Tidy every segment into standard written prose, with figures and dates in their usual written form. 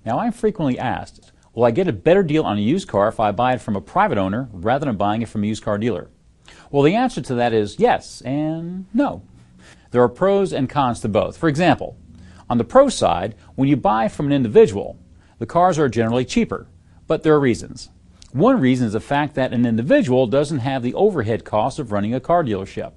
Now, I'm frequently asked, will I get a better deal on a used car if I buy it from a private owner rather than buying it from a used car dealer? Well, the answer to that is yes and no. There are pros and cons to both. For example, on the pro side, when you buy from an individual, the cars are generally cheaper, but there are reasons. One reason is the fact that an individual doesn't have the overhead cost of running a car dealership.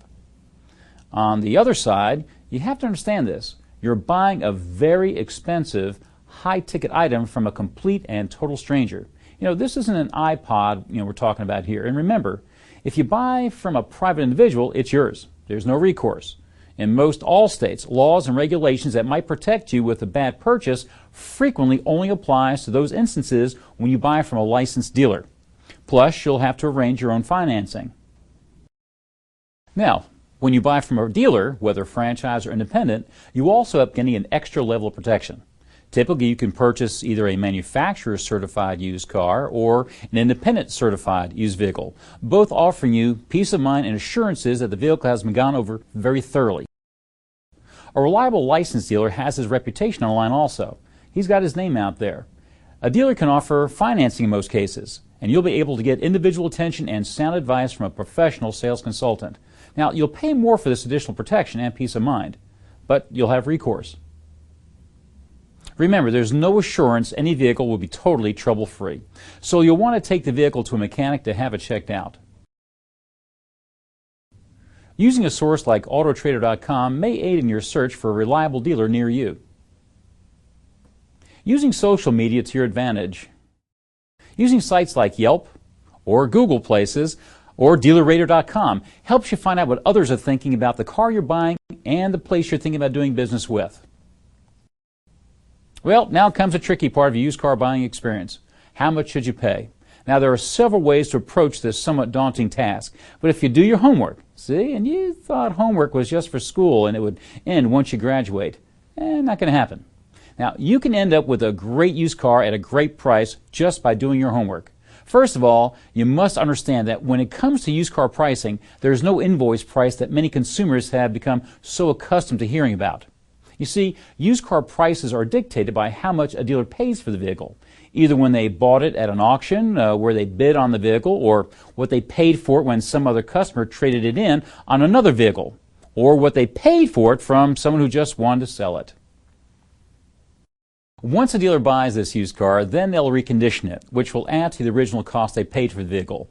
On the other side, you have to understand this. You're buying a very expensive, high-ticket item from a complete and total stranger. This isn't an iPod, we're talking about here. And remember, if you buy from a private individual, it's yours. There's no recourse. In most all states, laws and regulations that might protect you with a bad purchase frequently only applies to those instances when you buy from a licensed dealer. Plus, you'll have to arrange your own financing. Now, when you buy from a dealer, whether franchise or independent, you also end up getting an extra level of protection. Typically, you can purchase either a manufacturer-certified used car or an independent-certified used vehicle, both offering you peace of mind and assurances that the vehicle has been gone over very thoroughly. A reliable licensed dealer has his reputation online also. He's got his name out there. A dealer can offer financing in most cases, and you'll be able to get individual attention and sound advice from a professional sales consultant. Now, you'll pay more for this additional protection and peace of mind, but you'll have recourse. Remember, there's no assurance any vehicle will be totally trouble-free, so you'll want to take the vehicle to a mechanic to have it checked out. Using a source like Autotrader.com may aid in your search for a reliable dealer near you. Using social media to your advantage. Using sites like Yelp or Google Places or DealerRater.com helps you find out what others are thinking about the car you're buying and the place you're thinking about doing business with. Well, now comes a tricky part of your used car buying experience. How much should you pay? Now, there are several ways to approach this somewhat daunting task, but if you do your homework, and you thought homework was just for school and it would end once you graduate, not going to happen. Now, you can end up with a great used car at a great price just by doing your homework. First of all, you must understand that when it comes to used car pricing, there's no invoice price that many consumers have become so accustomed to hearing about. You see, used car prices are dictated by how much a dealer pays for the vehicle, either when they bought it at an auction where they bid on the vehicle, or what they paid for it when some other customer traded it in on another vehicle, or what they paid for it from someone who just wanted to sell it. Once a dealer buys this used car, then they'll recondition it, which will add to the original cost they paid for the vehicle.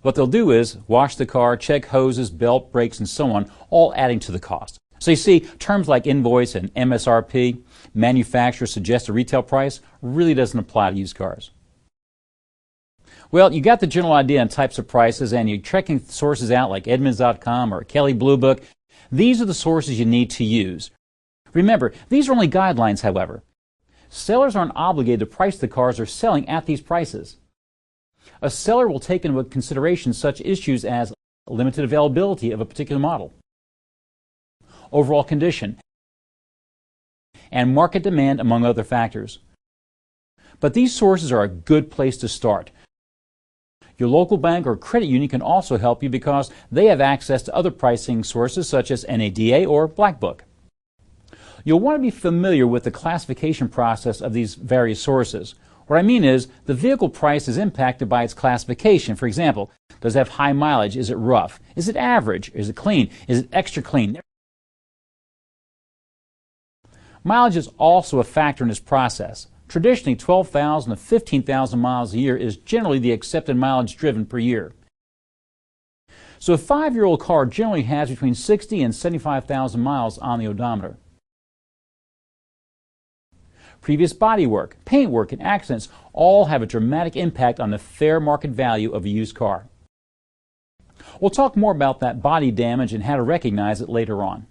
What they'll do is wash the car, check hoses, belt, brakes, and so on, all adding to the cost. So you see, terms like invoice and MSRP, manufacturer suggested retail price, really doesn't apply to used cars. Well, you got the general idea on types of prices, and you're checking sources out like Edmunds.com or Kelley Blue Book. These are the sources you need to use. Remember, these are only guidelines, however. Sellers aren't obligated to price the cars they're selling at these prices. A seller will take into consideration such issues as limited availability of a particular model, overall condition, and market demand, among other factors. But these sources are a good place to start. Your local bank or credit union can also help you because they have access to other pricing sources such as NIADA or Black Book. You'll want to be familiar with the classification process of these various sources. What I mean is, the vehicle price is impacted by its classification. For example, does it have high mileage? Is it rough? Is it average? Is it clean? Is it extra clean? Mileage is also a factor in this process. Traditionally, 12,000 to 15,000 miles a year is generally the accepted mileage driven per year. So a 5-year-old car generally has between 60 and 75,000 miles on the odometer. Previous body work, paint work, and accidents all have a dramatic impact on the fair market value of a used car. We'll talk more about that body damage and how to recognize it later on.